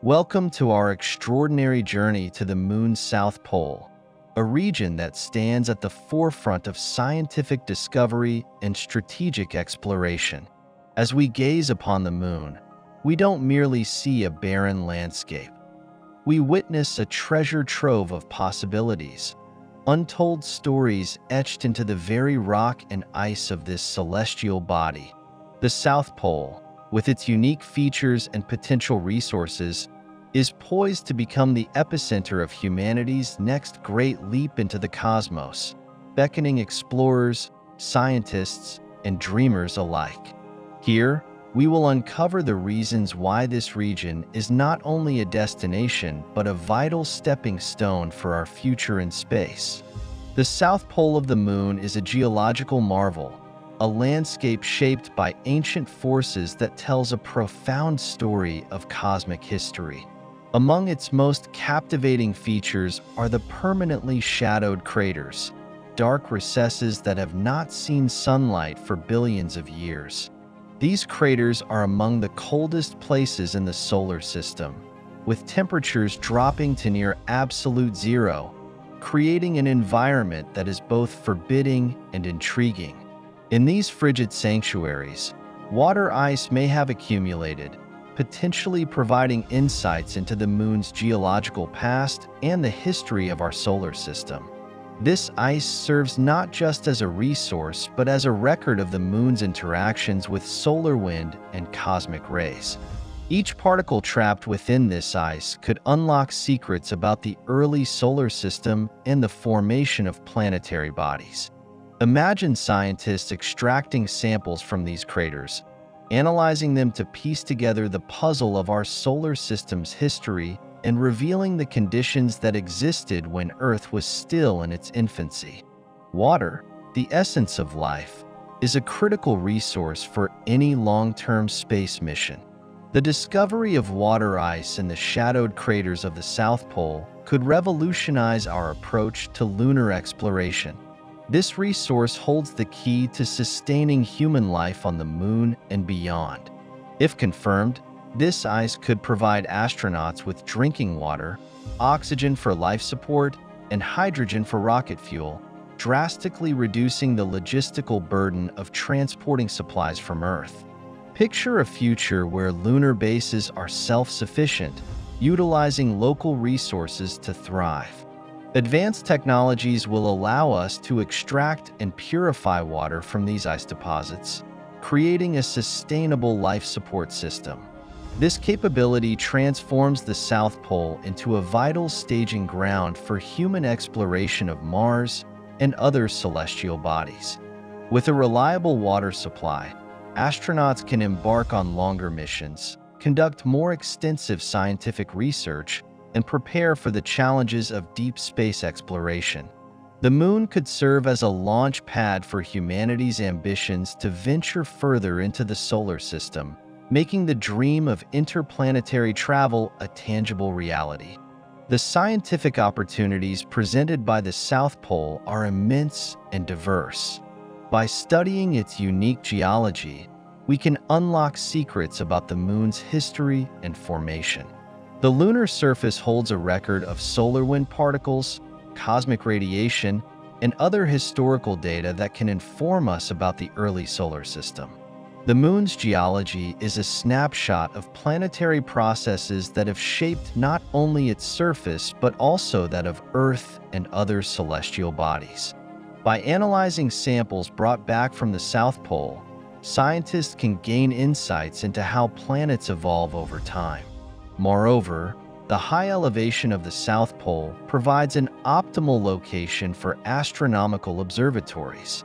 Welcome to our extraordinary journey to the Moon's South Pole, a region that stands at the forefront of scientific discovery and strategic exploration. As we gaze upon the Moon, we don't merely see a barren landscape. We witness a treasure trove of possibilities, untold stories etched into the very rock and ice of this celestial body. The South Pole, with its unique features and potential resources, is poised to become the epicenter of humanity's next great leap into the cosmos, beckoning explorers, scientists, and dreamers alike. Here, we will uncover the reasons why this region is not only a destination but a vital stepping stone for our future in space. The South Pole of the Moon is a geological marvel, a landscape shaped by ancient forces that tells a profound story of cosmic history. Among its most captivating features are the permanently shadowed craters, dark recesses that have not seen sunlight for billions of years. These craters are among the coldest places in the solar system, with temperatures dropping to near absolute zero, creating an environment that is both forbidding and intriguing. In these frigid sanctuaries, water ice may have accumulated, potentially providing insights into the Moon's geological past and the history of our solar system. This ice serves not just as a resource, but as a record of the Moon's interactions with solar wind and cosmic rays. Each particle trapped within this ice could unlock secrets about the early solar system and the formation of planetary bodies. Imagine scientists extracting samples from these craters, analyzing them to piece together the puzzle of our solar system's history and revealing the conditions that existed when Earth was still in its infancy. Water, the essence of life, is a critical resource for any long-term space mission. The discovery of water ice in the shadowed craters of the South Pole could revolutionize our approach to lunar exploration. This resource holds the key to sustaining human life on the Moon and beyond. If confirmed, this ice could provide astronauts with drinking water, oxygen for life support, and hydrogen for rocket fuel, drastically reducing the logistical burden of transporting supplies from Earth. Picture a future where lunar bases are self-sufficient, utilizing local resources to thrive. Advanced technologies will allow us to extract and purify water from these ice deposits, creating a sustainable life support system. This capability transforms the South Pole into a vital staging ground for human exploration of Mars and other celestial bodies. With a reliable water supply, astronauts can embark on longer missions, conduct more extensive scientific research, and prepare for the challenges of deep space exploration. The Moon could serve as a launch pad for humanity's ambitions to venture further into the solar system, making the dream of interplanetary travel a tangible reality. The scientific opportunities presented by the South Pole are immense and diverse. By studying its unique geology, we can unlock secrets about the Moon's history and formation. The lunar surface holds a record of solar wind particles, cosmic radiation, and other historical data that can inform us about the early solar system. The Moon's geology is a snapshot of planetary processes that have shaped not only its surface but also that of Earth and other celestial bodies. By analyzing samples brought back from the South Pole, scientists can gain insights into how planets evolve over time. Moreover, the high elevation of the South Pole provides an optimal location for astronomical observatories.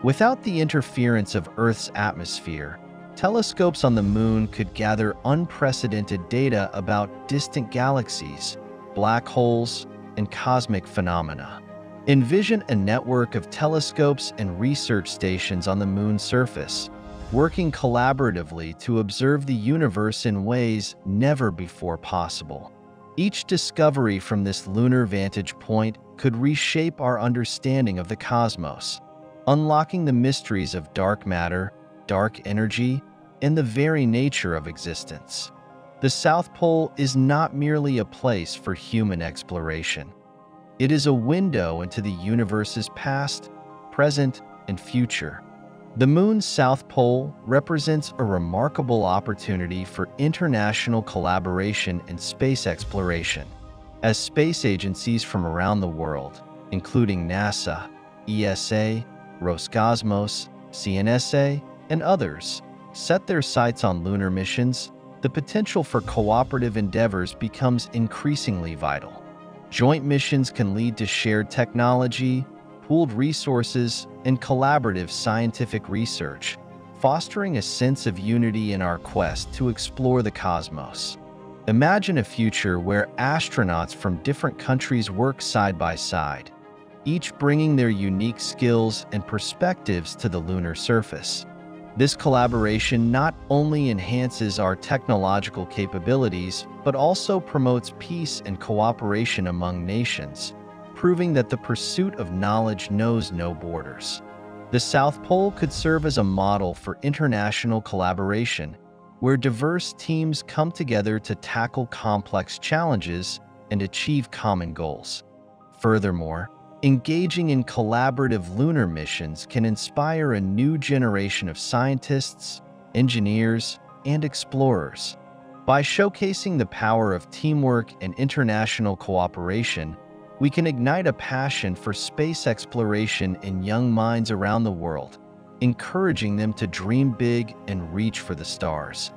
Without the interference of Earth's atmosphere, telescopes on the Moon could gather unprecedented data about distant galaxies, black holes, and cosmic phenomena. Envision a network of telescopes and research stations on the Moon's surface, working collaboratively to observe the universe in ways never before possible. Each discovery from this lunar vantage point could reshape our understanding of the cosmos, unlocking the mysteries of dark matter, dark energy, and the very nature of existence. The South Pole is not merely a place for human exploration. It is a window into the universe's past, present, and future. The Moon's South Pole represents a remarkable opportunity for international collaboration in space exploration, as space agencies from around the world, including NASA, ESA, Roscosmos, CNSA, and others, set their sights on lunar missions, the potential for cooperative endeavors becomes increasingly vital. Joint missions can lead to shared technology, pooled resources, and collaborative scientific research, fostering a sense of unity in our quest to explore the cosmos. Imagine a future where astronauts from different countries work side by side, each bringing their unique skills and perspectives to the lunar surface. This collaboration not only enhances our technological capabilities, but also promotes peace and cooperation among nations, proving that the pursuit of knowledge knows no borders. The South Pole could serve as a model for international collaboration, where diverse teams come together to tackle complex challenges and achieve common goals. Furthermore, engaging in collaborative lunar missions can inspire a new generation of scientists, engineers, and explorers. By showcasing the power of teamwork and international cooperation, we can ignite a passion for space exploration in young minds around the world, encouraging them to dream big and reach for the stars.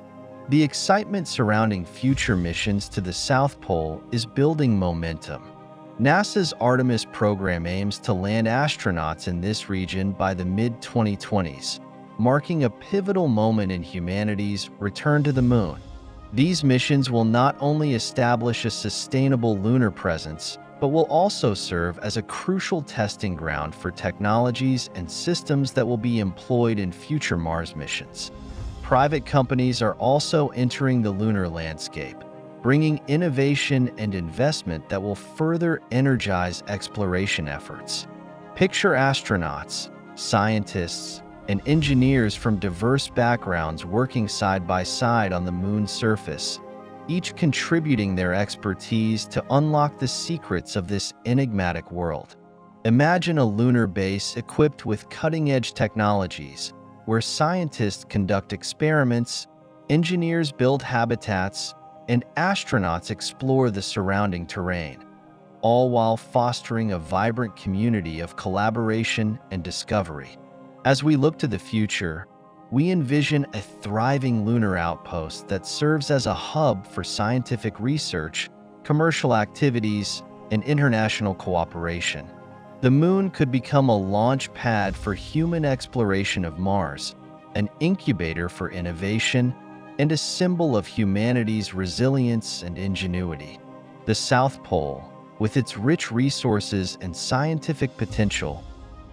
The excitement surrounding future missions to the South Pole is building momentum. NASA's Artemis program aims to land astronauts in this region by the mid-2020s, marking a pivotal moment in humanity's return to the Moon. These missions will not only establish a sustainable lunar presence, but will also serve as a crucial testing ground for technologies and systems that will be employed in future Mars missions. Private companies are also entering the lunar landscape, bringing innovation and investment that will further energize exploration efforts. Picture astronauts, scientists, and engineers from diverse backgrounds working side by side on the Moon's surface, each contributing their expertise to unlock the secrets of this enigmatic world. Imagine a lunar base equipped with cutting-edge technologies, where scientists conduct experiments, engineers build habitats, and astronauts explore the surrounding terrain, all while fostering a vibrant community of collaboration and discovery. As we look to the future, we envision a thriving lunar outpost that serves as a hub for scientific research, commercial activities, and international cooperation. The Moon could become a launch pad for human exploration of Mars, an incubator for innovation, and a symbol of humanity's resilience and ingenuity. The South Pole, with its rich resources and scientific potential,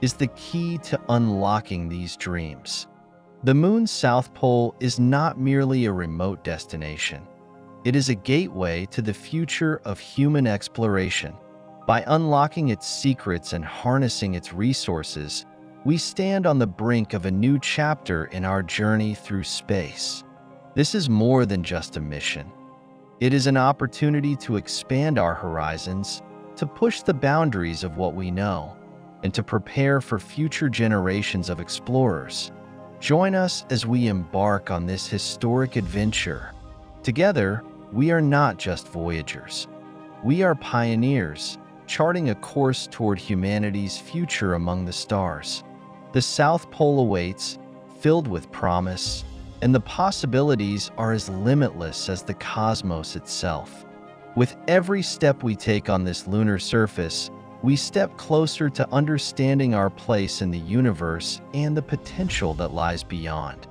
is the key to unlocking these dreams. The Moon's South Pole is not merely a remote destination. It is a gateway to the future of human exploration. By unlocking its secrets and harnessing its resources, we stand on the brink of a new chapter in our journey through space. This is more than just a mission. It is an opportunity to expand our horizons, to push the boundaries of what we know, and to prepare for future generations of explorers. Join us as we embark on this historic adventure. Together, we are not just voyagers. We are pioneers, charting a course toward humanity's future among the stars. The South Pole awaits, filled with promise, and the possibilities are as limitless as the cosmos itself. With every step we take on this lunar surface, we step closer to understanding our place in the universe and the potential that lies beyond.